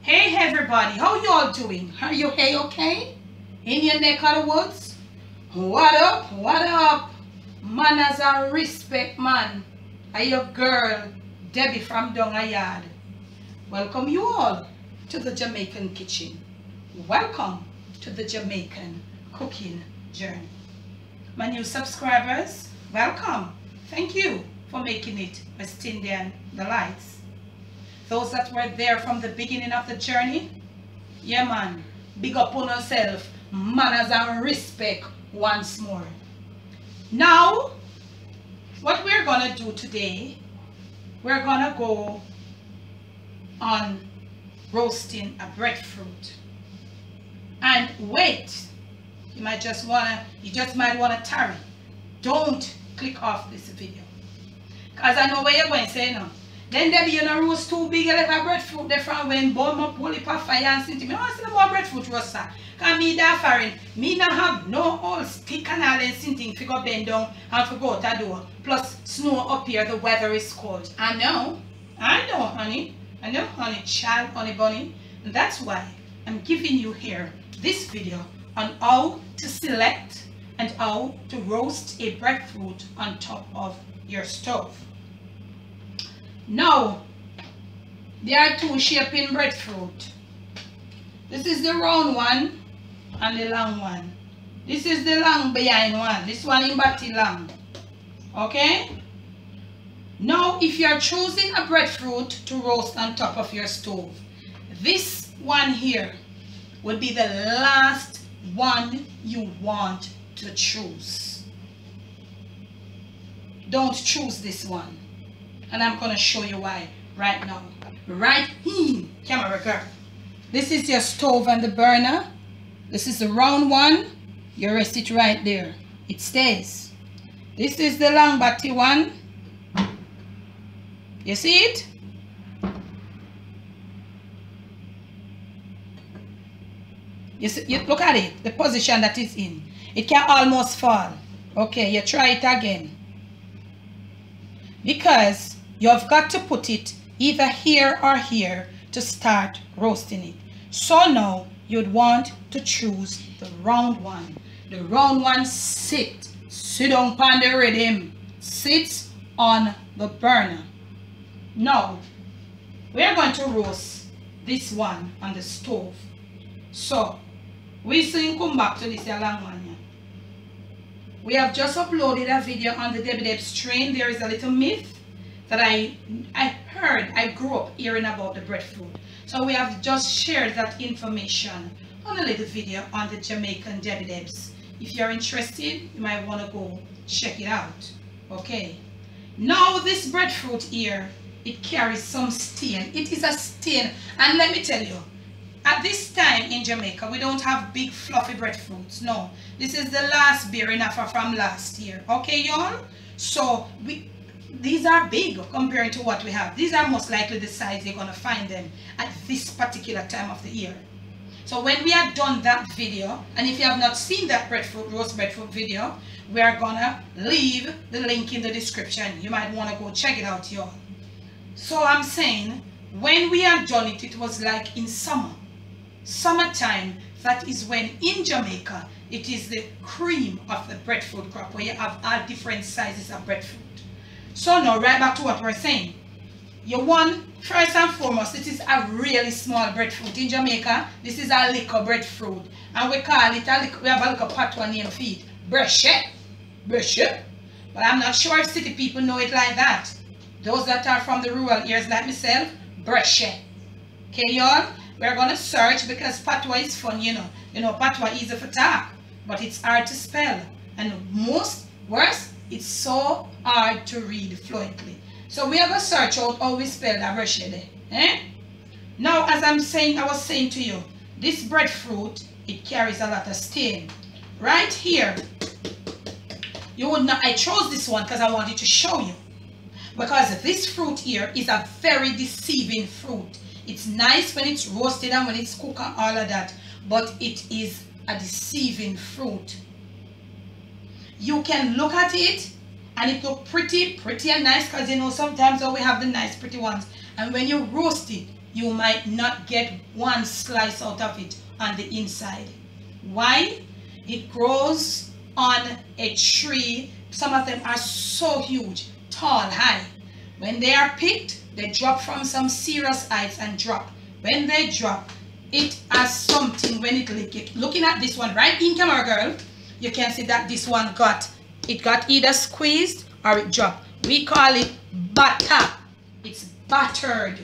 Hey everybody, how y'all doing? Are you okay? In your neck of the woods? What up? What up? Manners and respect, man. I your girl, Debbie from Dongayard. Welcome you all to the Jamaican kitchen. Welcome to the Jamaican cooking journey. My new subscribers, welcome. Thank you for making it West Indian Delights. Those that were there from the beginning of the journey, yeah man, big up on yourself, manners and respect once more. Now, what we're gonna do today, we're gonna go on roasting a breadfruit. And wait, you just might wanna tarry. Don't click off this video, cause I know where you're going to say no. Then there be a roast too big, like a breadfruit there from when bomb up holy pa fire and sint me. I see no more breadfruit roast, sir. Cause me da foreign. Me not have no whole stick and all and sinting figure bend down and for go to door. Plus snow up here, the weather is cold. I know, honey. I know, honey, child, honey bunny. And that's why I'm giving you here this video on how to select and how to roast a breadfruit on top of your stove. Now, there are two shapes in breadfruit. This is the round one and the long one. This is the long behind one. This one in body long. Okay? Now, if you are choosing a breadfruit to roast on top of your stove, this one here would be the last one you want to choose. Don't choose this one. And I'm going to show you why right now. Right here, camera girl. This is your stove and the burner. This is the round one. You rest it right there. It stays. This is the long body one. You see it? You look at it, the position that it's in. It can almost fall. Okay, you try it again. Because you've got to put it either here or here to start roasting it. So now you'd want to choose the round one. The round one sit down on the rhythm, sits on the burner. Now we're going to roast this one on the stove. So we soon come back to this long one here. We have just uploaded a video on the Debbie Deb's train. There is a little myth that I grew up hearing about the breadfruit. So we have just shared that information on a little video on the Jamaican Debbie Debs. If you're interested, you might want to go check it out. Okay. Now this breadfruit here, it carries some stain. It is a stain. And let me tell you, at this time in Jamaica, we don't have big fluffy breadfruits. No, this is the last beer enough from last year. Okay, y'all? So these are big compared to what we have. These are most likely the size you're gonna find them at this particular time of the year. So when we have done that video, and if you have not seen that roast breadfruit video, we are gonna leave the link in the description. You might want to go check it out, y'all. So I'm saying, when we have done it, it was like in summertime. That is when in Jamaica it is the cream of the breadfruit crop, where you have all different sizes of breadfruit. So now right back to what we're saying. You want, first and foremost, this is a really small breadfruit. In Jamaica, this is a little breadfruit, and we call it we have a little patois name for it, breadfruit. But I'm not sure if city people know it like that. Those that are from the rural areas like myself, breadfruit. Okay, y'all? We're gonna search, because patois is fun, you know. Patois is easy for talk, but it's hard to spell, and worse, it's so hard to read fluently. So we are gonna search out how we spell that breadfruit. Now, as I was saying to you, this breadfruit, it carries a lot of stain. Right here, you would not. I chose this one because I wanted to show you, because this fruit here is a very deceiving fruit. It's nice when it's roasted and when it's cooked and all of that, but it is a deceiving fruit. You can look at it and it look pretty and nice, because you know sometimes we have the nice pretty ones, and when you roast it, you might not get one slice out of it on the inside. Why? It grows on a tree. Some of them are so huge, tall, high. When they are picked, they drop from some serious heights and drop. When they drop, it has something when it lick it. Looking at this one right in camera, girl, you can see that this one got either squeezed or it dropped. We call it batter. It's battered.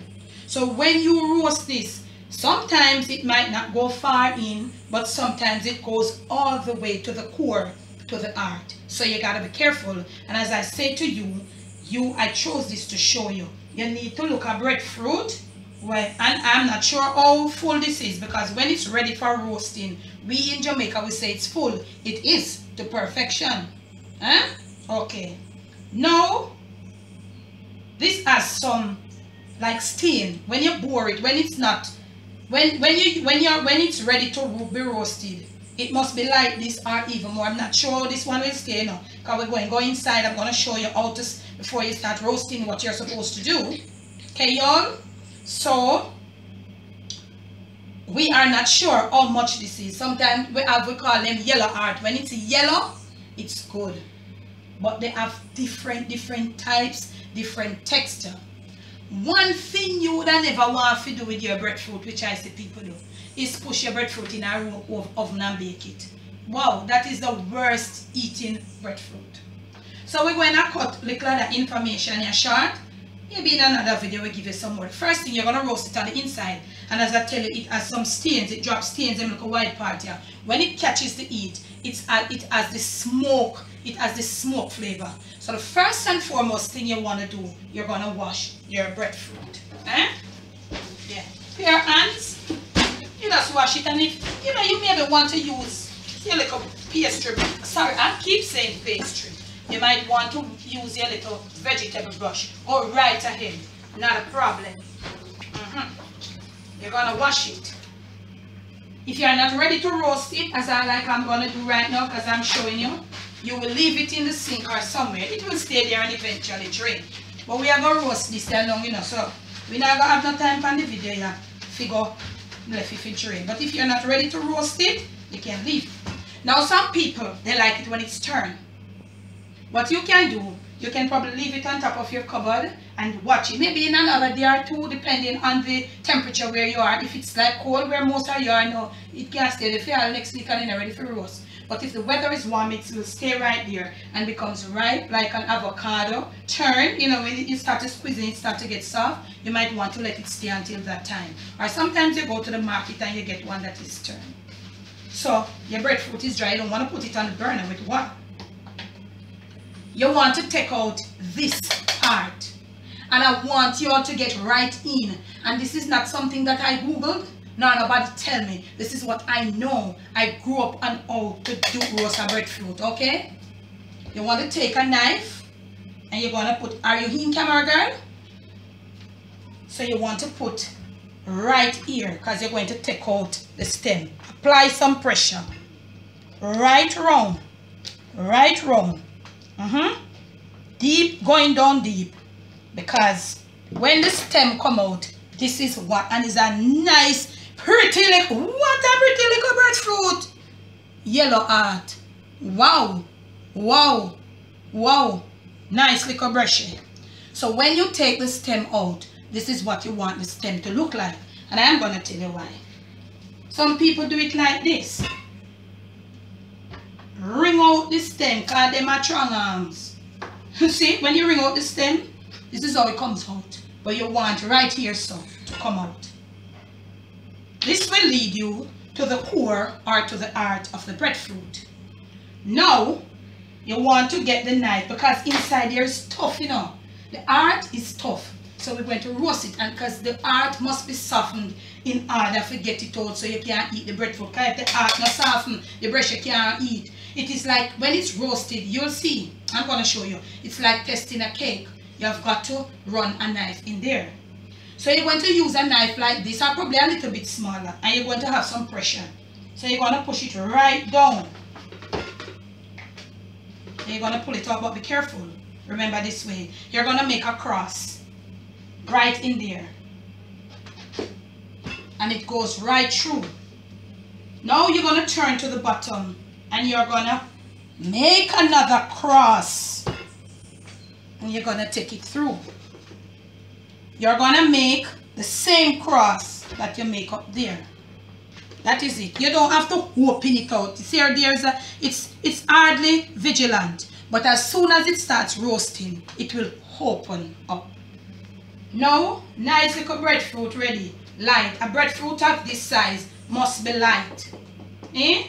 So when you roast this, sometimes it might not go far in, but sometimes it goes all the way to the core, to the heart. So you gotta be careful. And as I say to you, I chose this to show you. You need to look at breadfruit. Well, and I'm not sure how full this is, because when it's ready for roasting, we in Jamaica we say it's full. It is to perfection. Huh? Okay. Now, this has some like stain when you boil it. When it's not, when it's ready to be roasted, it must be like this or even more. I'm not sure this one will stay now, because we're going to go inside. I'm going to show you how to, before you start roasting, what you're supposed to do. Okay, y'all? So we are not sure how much this is. Sometimes we call them yellow heart. When it's yellow, it's good. But they have different types, different texture. One thing you would never want to do with your breadfruit, which I see people do, is push your breadfruit in a room oven and bake it. Wow, that is the worst eating breadfruit. So we're going to cut little of the information here short. Maybe in another video we'll give you some more. First thing, you're going to roast it on the inside. And as I tell you, it has some stains. It drops stains and like a white part here. When it catches the heat, it has the smoke. It has the smoke flavor. So the first and foremost thing you want to do, you're going to wash your breadfruit. Eh? Yeah. Your hands, you just wash it. And if, you maybe want to use your little pastry. Sorry, I keep saying pastry. You might want to use your little vegetable brush. Go right ahead. Not a problem. You're going to wash it. If you're not ready to roast it, as I'm going to do right now, because I'm showing you, you will leave it in the sink or somewhere. It will stay there and eventually drain. But we are going to roast this long, so we're not going to have no time for the video here. Figure left if it drain. But if you're not ready to roast it, you can leave it. Now some people, they like it when it's turned. What you can do, you can probably leave it on top of your cupboard and watch it. Maybe in another day or two, depending on the temperature where you are. If it's like cold where most of you are now, it can stay there for next week and it's ready for roast. But if the weather is warm, it will stay right there and becomes ripe like an avocado. Turn, when you start to squeeze it, start to get soft, you might want to let it stay until that time. Or sometimes you go to the market and you get one that is turned. So your breadfruit is dry. You don't want to put it on the burner with what? You want to take out this part, and I want you all to get right in. And this is not something that I googled, nor nobody tell me. This is what I know. I grew up on how to do roast and breadfruit. Okay, you want to take a knife and you're going to put, are you in camera, girl? So you want to put right here, because you're going to take out the stem. Apply some pressure right round, deep, going down deep, because when the stem come out, this is what, and it's a nice pretty little, what a pretty little breadfruit, yellow heart. Wow, nice little brushy. So when you take the stem out, this is what you want the stem to look like, and I am going to tell you why. Some people do it like this. Wring out the stem, because them are strong arms. See, when you wring out the stem, this is how it comes out. But you want right here, so, to come out. This will lead you to the core or to the heart of the breadfruit. Now, you want to get the knife, because inside there is tough, The heart is tough. So we're going to roast it, and because the heart must be softened in order to get it out so you can't eat the breadfruit. Because if the heart not softened, the breast you can't eat. It is like when it's roasted, you'll see. I'm going to show you. It's like testing a cake. You have got to run a knife in there. So you're going to use a knife like this, or probably a little bit smaller, and you're going to have some pressure. So you're going to push it right down. And you're going to pull it out, but be careful. Remember this way. You're going to make a cross right in there. and it goes right through. Now you're going to turn to the bottom and you're going to make another cross and you're going to take it through. You're going to make the same cross that you make up there. That is it. You don't have to open it out. See, it's hardly vigilant, but as soon as it starts roasting, it will open up. Now, nice little breadfruit ready. Light. A breadfruit of this size must be light. Eh?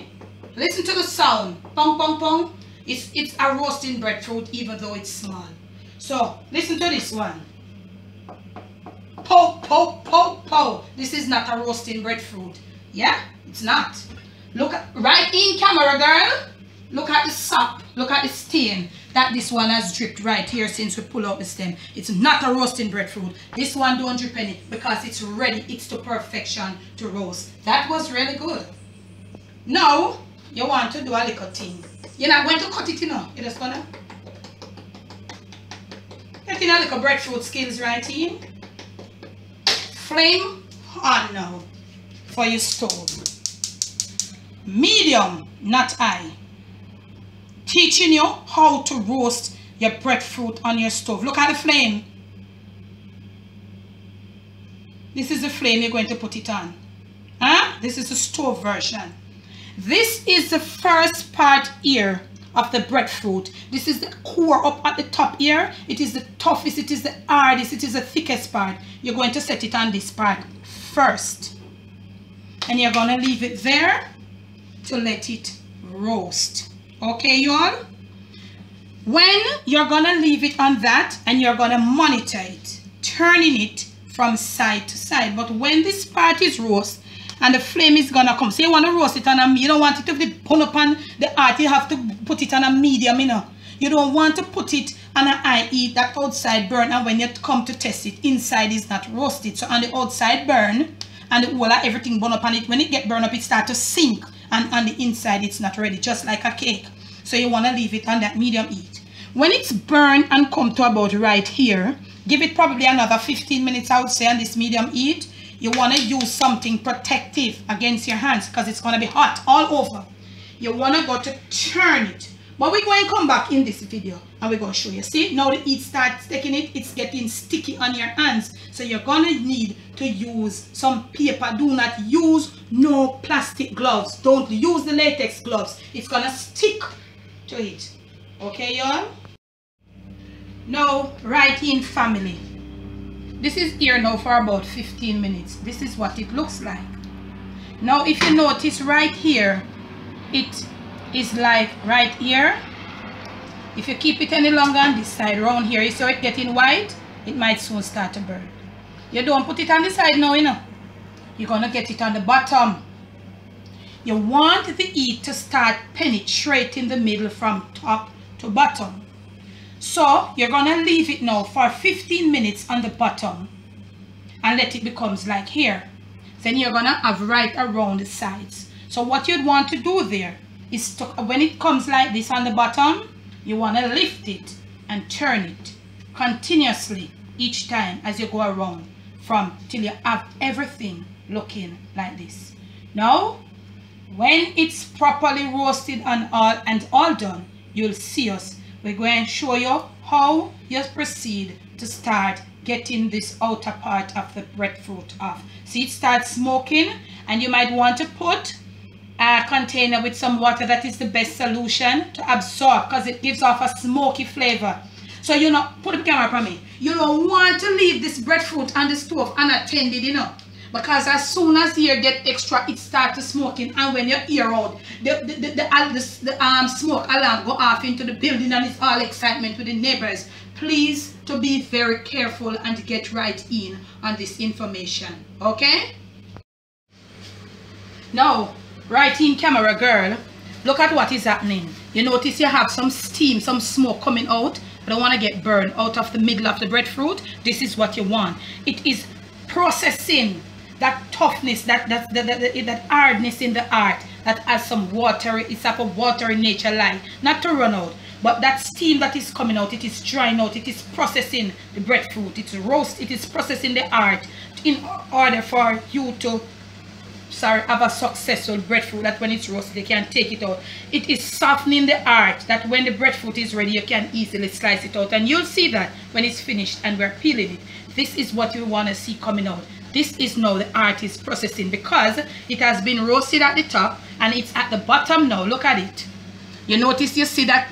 Listen to the sound. Pong, pong, pong. It's a roasting breadfruit even though it's small. So, listen to this one. Pow, pow, pow, pow. This is not a roasting breadfruit. Yeah, it's not. Look at, right in camera, girl. Look at the sap. Look at the stain that this one has dripped right here since we pull out the stem. It's not a roasting breadfruit. This one don't drip any because it's ready. It's to perfection to roast. That was really good. Now, you want to do a little thing. You're not going to cut it, you know. You're just gonna get in a little breadfruit skills right in. Flame on now for your stove. Medium, not high. Teaching you how to roast your breadfruit on your stove. Look at the flame. This is the flame you're going to put it on. Huh? This is the stove version. This is the first part here of the breadfruit. This is the core up at the top here. It is the toughest, it is the hardest, it is the thickest part. You're going to set it on this part first. And you're going to leave it there to let it roast. Okay, you all? When you're going to leave it on that and you're going to monitor it, turning it from side to side. But when this part is roast and the flame is going to come, so you want to roast it on you don't want it to be put up on the heart, you have to put it on a medium, you know. You don't want to put it on an high heat, that outside burn, and when you come to test it, inside is not roasted. So on the outside burn, and the whole of everything burn up on it, when it get burned up, it start to sink, and on the inside it's not ready, just like a cake. So you want to leave it on that medium heat. When it's burned and come to about right here, give it probably another 15 minutes, I would say, on this medium heat. You want to use something protective against your hands because it's going to be hot all over. You want to go to turn it. But we're going to come back in this video and we're going to show you. See, now the heat starts taking it, it's getting sticky on your hands. So you're going to need to use some paper. Do not use no plastic gloves. Don't use the latex gloves. It's going to stick to it. Okay, y'all? Now, right in family. This is here now for about 15 minutes. This is what it looks like. Now, if you notice right here, it is like right here. If you keep it any longer on this side, around here, you see it getting white, it might soon start to burn. You don't put it on the side now, you know. You're going to get it on the bottom. You want the heat to start penetrating the middle from top to bottom. So you're going to leave it now for 15 minutes on the bottom and let it becomes like here. Then you're going to have right around the sides. So what you'd want to do there is to, when it comes like this on the bottom, you want to lift it and turn it continuously each time as you go around from till you have everything looking like this. Now, when it's properly roasted and all done, you'll see us. We're going to show you how you proceed to start getting this outer part of the breadfruit off. See, it starts smoking, and you might want to put a container with some water. That is the best solution to absorb because it gives off a smoky flavor. So, you know, put the camera for me. You don't want to leave this breadfruit on the stove unattended, you know. Because as soon as the air get extra, it starts to smoking, and when your ear out, the smoke alarm go off into the building, and it's all excitement with the neighbors. Please to be very careful and get right in on this information, okay? Now, right in camera, girl, look at what is happening. You notice you have some steam, some smoke coming out. I don't want to get burned out of the middle of the breadfruit. This is what you want. It is processing that toughness, that hardness in the heart that has some water. It's like a watery nature line, not to run out, but that steam that is coming out, it is drying out, it is processing the breadfruit, it's roast, it is processing the heart in order for you to have a successful breadfruit that when it's roasted you can take it out. It is softening the art that when the breadfruit is ready you can easily slice it out, and you'll see that when it's finished and we're peeling it. This is what you want to see coming out. This is now the art is processing, because it has been roasted at the top and it's at the bottom now. Look at it. You notice, you see that,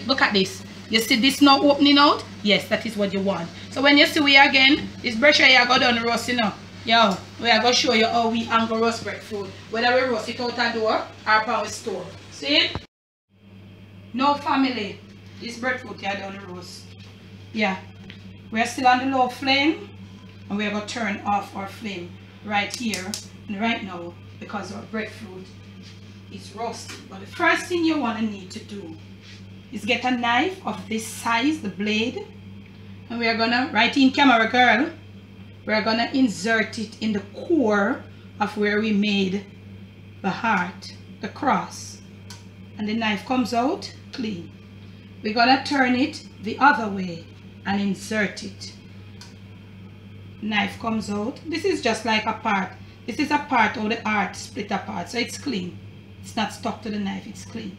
look at this. You see this now opening out? Yes, that is what you want. So when you see we again, this brush here go done roasting now. Yo, we are going to show you how we angle roast breadfruit. Whether we roast it out a door or pound store. See? No family. This breadfruit here done roast. Yeah. We are still on the low flame. And we are going to turn off our flame right here and right now, because our breadfruit is roasted. But the first thing you want to need to do is get a knife of this size, the blade. And we are going to, right in camera girl, we are going to insert it in the core of where we made the heart, the cross. And the knife comes out clean. We're going to turn it the other way and insert it. Knife comes out. This is just like a part. This is a part of the heart split apart, so it's clean. It's not stuck to the knife, it's clean.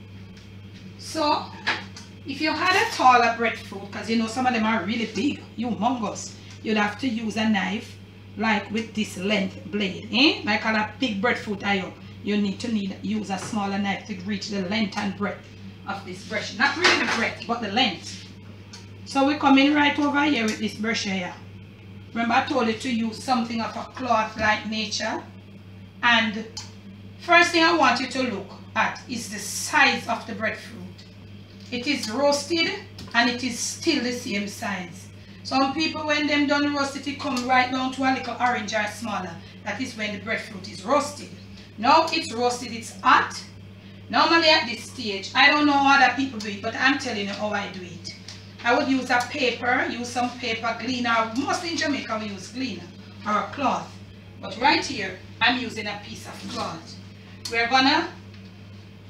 So if you had a taller breadfruit, because you know some of them are really big, humongous, you'd have to use a knife like with this length blade, like a big breadfruit you need to use a smaller knife to reach the length and breadth of this brush. Not really the breadth, but the length. So we're coming right over here with this brush here. Remember I told you to use something of a cloth-like nature. And first thing I want you to look at is the size of the breadfruit. It is roasted and it is still the same size. Some people, when them done roasted, it come right down to a little orange or smaller. That is when the breadfruit is roasted. Now it's roasted, it's hot. Normally at this stage, I don't know how other people do it, but I'm telling you how I do it. I would use a paper, use some paper, cleaner. Mostly in Jamaica we use cleaner or a cloth. But right here, I'm using a piece of cloth. We're gonna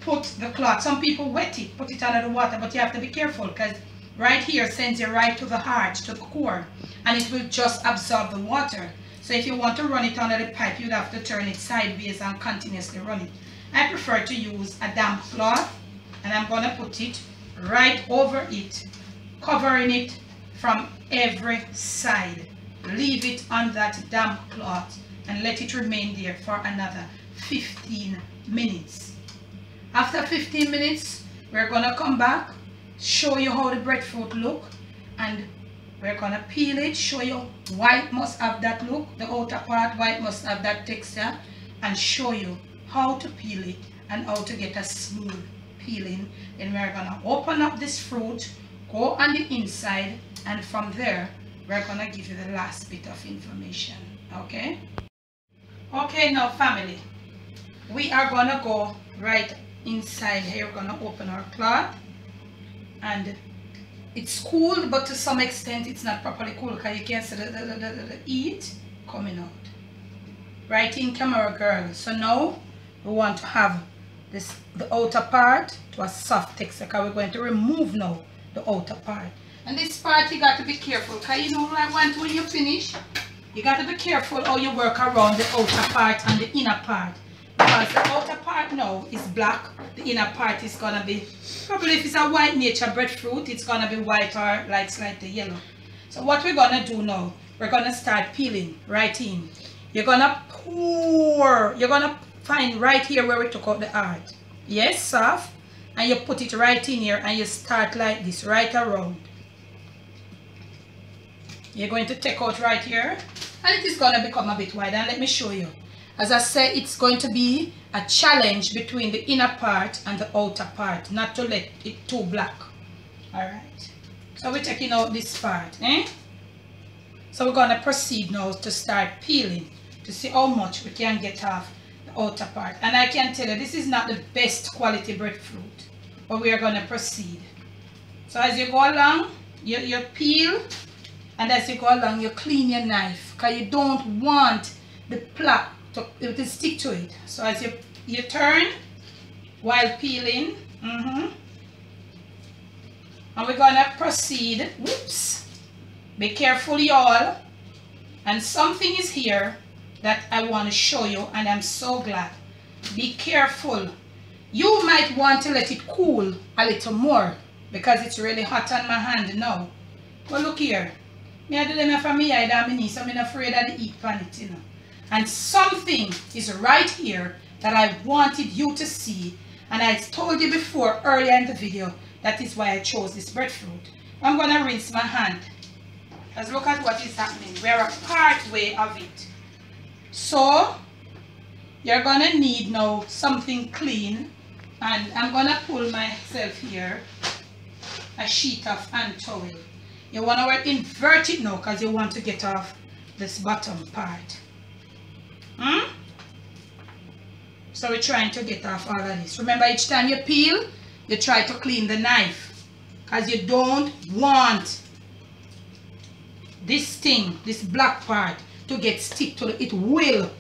put the cloth. Some people wet it, put it under the water, but you have to be careful because right here sends you right to the heart, to the core, and it will just absorb the water. So if you want to run it under the pipe, you'd have to turn it sideways and continuously run it. I prefer to use a damp cloth, and I'm gonna put it right over it, covering it from every side. Leave it on that damp cloth and let it remain there for another 15 minutes. After 15 minutes, we're gonna come back, show you how the breadfruit look, and we're gonna peel it, show you why it must have that look, the outer part, why it must have that texture, and show you how to peel it and how to get a smooth peeling. Then we're gonna open up this fruit, go on the inside, and from there we're gonna give you the last bit of information. Okay now family, we are gonna go right inside here. We're gonna open our cloth, and it's cool, but to some extent it's not properly cool because you can see the heat coming out right in camera girl. So now we want to have this, the outer part, to a soft texture, because we're going to remove now the outer part. And this part you got to be careful, because you know, like when you finish, you got to be careful how you work around the outer part and the inner part, because the outer part now is black, the inner part is gonna be, probably if it's a white nature breadfruit, it's gonna be white or like slightly yellow. So what we're gonna do now, we're gonna start peeling right in. You're gonna pour, you're gonna find right here where we took out the heart. Yes, soft. And you put it right in here and you start like this, right around. You're going to take out right here, and it is going to become a bit wide. And let me show you. As I said, it's going to be a challenge between the inner part and the outer part, not to let it too black. Alright. So we're taking out this part. So we're going to proceed now to start peeling to see how much we can get off the outer part. And I can tell you, this is not the best quality breadfruit, but we are going to proceed. So as you go along, you peel, and as you go along, you clean your knife, because you don't want the plaque to stick to it. So as you turn while peeling, and we're going to proceed. Whoops, be careful y'all. And something is here that I want to show you, and I'm so glad. Be careful. You might want to let it cool a little more because it's really hot on my hand now. But look here. Me I do them for me eye and my knee, so I'm not afraid of the heat on it, you know. And something is right here that I wanted you to see, and I told you before earlier in the video, that is why I chose this breadfruit. I'm going to rinse my hand. Let's look at what is happening. We're a part way of it. So, you're going to need now something clean, and I'm going to pull myself here a sheet of hand towel. You want to invert it now because you want to get off this bottom part. So we're trying to get off all of this. Remember, each time you peel, you try to clean the knife because you don't want this thing, this black part, to get stick to it. Will.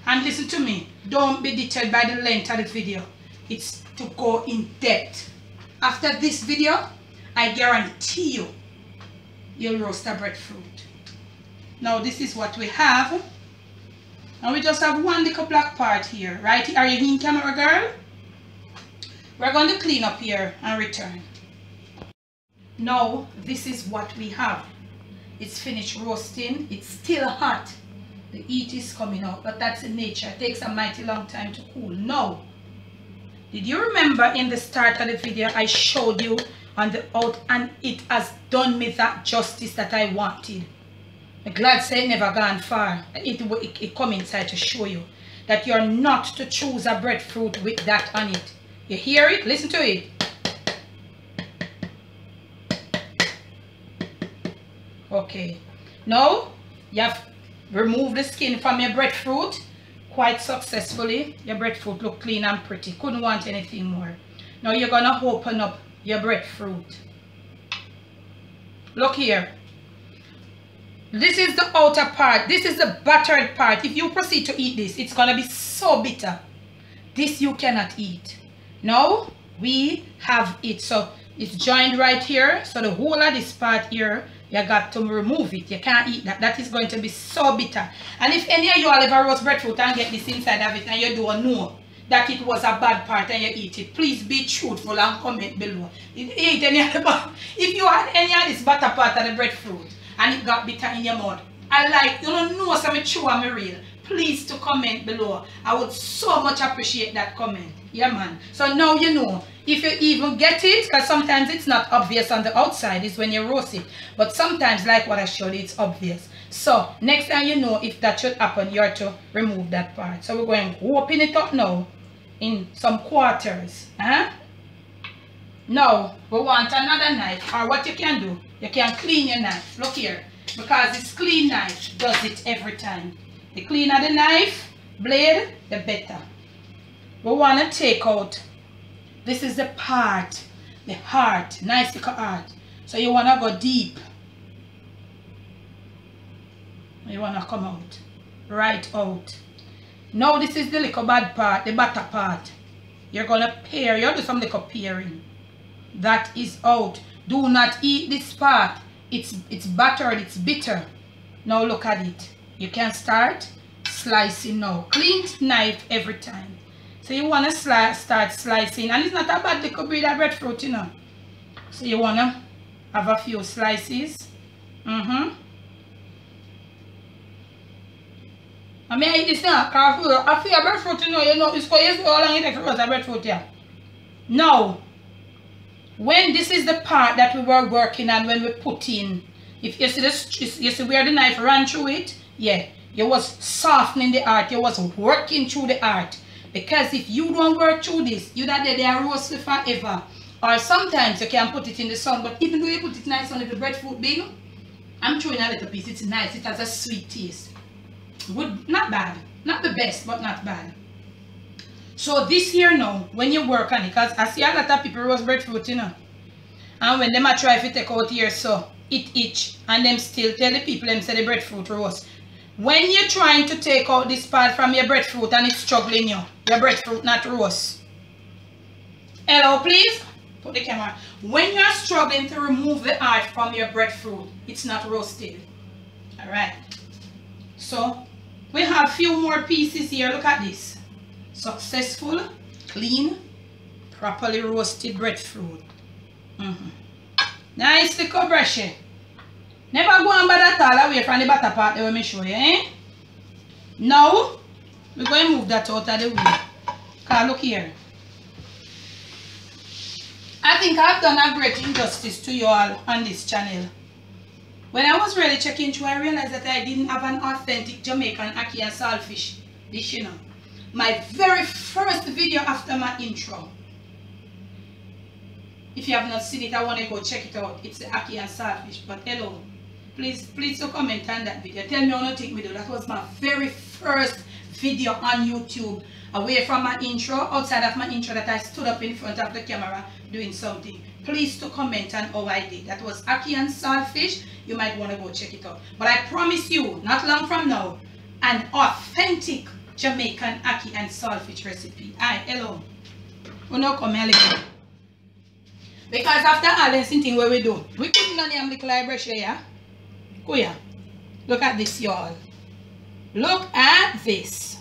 And listen to me, don't be deterred by the length of the video. It's to go in depth. After this video, I guarantee you, you'll roast a breadfruit. Now this is what we have. And we just have one little black part here, right? Are you in camera, girl? We're going to clean up here and return. Now, this is what we have. It's finished roasting. It's still hot. The heat is coming out, but that's in nature. It takes a mighty long time to cool. Now, did you remember in the start of the video, I showed you on the out, and it has done me that justice that I wanted. I'm glad say it never gone far. It come inside to show you that you're not to choose a breadfruit with that on it. You hear it? Listen to it. Okay. Now, you have removed the skin from your breadfruit quite successfully. Your breadfruit look clean and pretty. Couldn't want anything more. Now you're going to open up your breadfruit. Look here. This is the outer part. This is the buttered part. If you proceed to eat this, it's going to be so bitter. This you cannot eat. Now we have it. So it's joined right here. So the whole of this part here, you got to remove it. You can't eat that. That is going to be so bitter. And if any of you all ever roast breadfruit and get this inside of it and you don't know that it was a bad part and you eat it, please be truthful and comment below. If you had any of this butter part of the breadfruit and it got bitter in your mouth, I like, you don't know something true and real, please to comment below. I would so much appreciate that comment. Yeah, man. So now you know. If you even get it, because sometimes it's not obvious on the outside, is when you roast it. But sometimes, like what I showed you, it's obvious. So, next time you know if that should happen, you have to remove that part. So, we're going to open it up now in some quarters. Now, we want another knife. Or what you can do, you can clean your knife. Look here. Because this clean knife does it every time. The cleaner the knife blade, the better. We want to take out, this is the part, the heart, nice little heart. So you want to go deep. You want to come out, right out. Now this is the little bad part, the butter part. You're going to pare, you do some little paring. That is out. Do not eat this part. It's buttered, it's bitter. Now look at it. You can start slicing now. Clean knife every time. So you want to start slicing, and it's not a bad little breed of breadfruit, you know. So you want to have a few slices. I mean, I eat this now, because I feel breadfruit, you know, it's quite easy how long it takes to roast a breadfruit, yeah. Now, when this is the part that we were working on when we put in, if you see this, you see where the knife ran through it, yeah, you was softening the art, you was working through the art. Because if you don't work through this, you that they are roasted forever. Or sometimes you can put it in the sun, but even though you put it nice on the breadfruit big, I'm throwing a little piece, it's nice, it has a sweet taste. Good, not bad. Not the best, but not bad. So this here now, when you work on it, because I see a lot of people roast breadfruit, you know. And when them a try to take out here, so it itch. And them still tell the people them say the breadfruit roast. When you're trying to take out this part from your breadfruit and it's struggling you, your breadfruit not roast. Hello, please. Put the camera. When you're struggling to remove the heart from your breadfruit, it's not roasted. All right. So we have few more pieces here. Look at this. Successful, clean, properly roasted breadfruit. Nice little brush. Never go and buy that all away from the butter part. Let me show you, eh? Now we're going to move that out of the way. Because look here. I think I've done a great injustice to you all on this channel. When I was really checking through, I realized that I didn't have an authentic Jamaican ackee and saltfish dish, you know. My very first video after my intro. If you have not seen it, I want to go check it out. It's the ackee and saltfish. But hello, please do comment on that video. Tell me how to take me do. That was my very first video on YouTube. Away from my intro, outside of my intro, that I stood up in front of the camera doing something. Please to comment on how I did. That was ackee and saltfish. You might want to go check it out. But I promise you, not long from now, an authentic Jamaican ackee and saltfish recipe. Aye, hello. We now come here little. Because after all this thing where we do, we couldn't on the little brush here, yeah? Go here. Look at this, y'all. Look at this.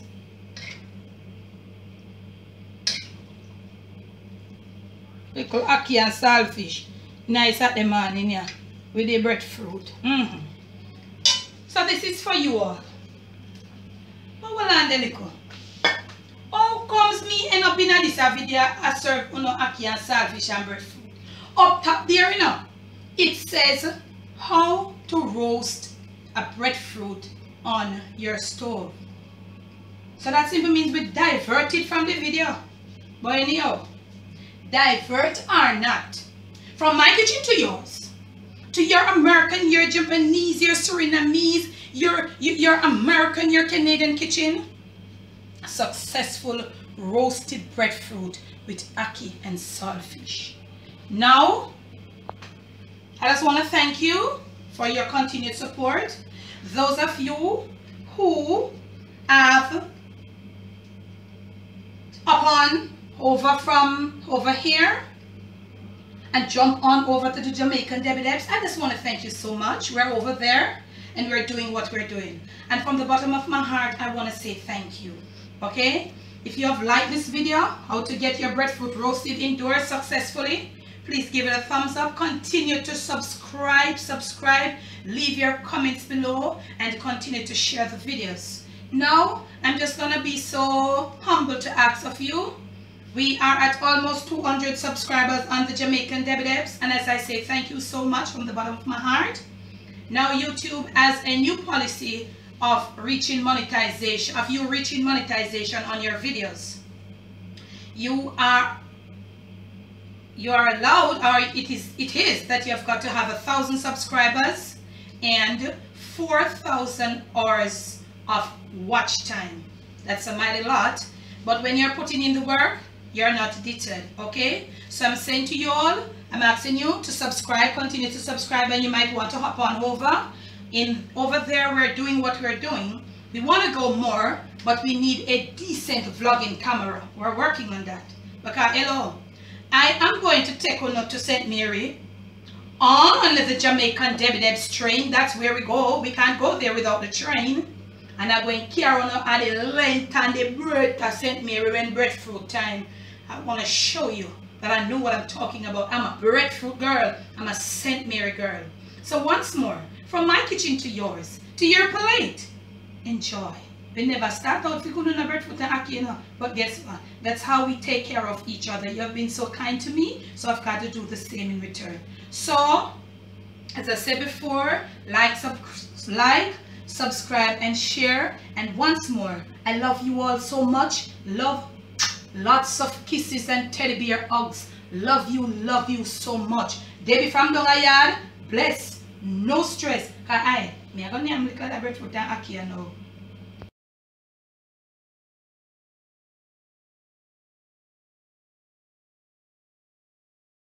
Little ackee and saltfish. Nice at the morning, yeah. With the breadfruit. So this is for you all. Oh, well, and the little. How comes me end up in this video I serve ackee and saltfish and breadfruit? Up top there, you know, it says how to roast a breadfruit on your stove. So that simply means we diverted from the video. But anyhow, divert or not, from my kitchen to yours, to your American, your Japanese, your Surinamese, your American, your Canadian kitchen, successful roasted breadfruit with ackee and saltfish. Now, I just want to thank you for your continued support. Those of you who have over from over here and jump on over to the Jamaican Debbie Debs, I just want to thank you so much. We're over there and we're doing what we're doing. And from the bottom of my heart, I want to say thank you. Okay? If you have liked this video, how to get your breadfruit roasted indoors successfully, please give it a thumbs up. Continue to subscribe, leave your comments below, and continue to share the videos. Now, I'm just going to be so humble to ask of you. We are at almost 200 subscribers on the Jamaican Debbie Debs, and as I say, thank you so much from the bottom of my heart. Now, YouTube has a new policy of reaching monetization, on your videos. You are allowed, or it is that you have got to have 1,000 subscribers and 4,000 hours of watch time. That's a mighty lot, but when you're putting in the work, you're not deterred. Okay, so I'm saying to you all, I'm asking you to subscribe, continue to subscribe, and you might want to hop on over there. We're doing what we're doing. We want to go more, but we need a decent vlogging camera. We're working on that. Because hello, I am going to take on to St. Mary on the Jamaican Debbie Debs train. That's where we go. We can't go there without the train. And I'm going to carry on at the length and the breadth of St. Mary when breadfruit time. I want to show you that I know what I'm talking about. I'm a breadfruit girl. I'm a St. Mary girl. So once more, from my kitchen to yours, to your plate, enjoy. We never start out with breadfruit and ackee, you know. But guess what? That's how we take care of each other. You have been so kind to me, so I've got to do the same in return. So, as I said before, like, subscribe, and share. And once more, I love you all so much. Love, lots of kisses and teddy bear hugs. Love you so much. Debbie from Dongayard, bless, no stress. Cause I'm gonna name breadfruit and ackee now.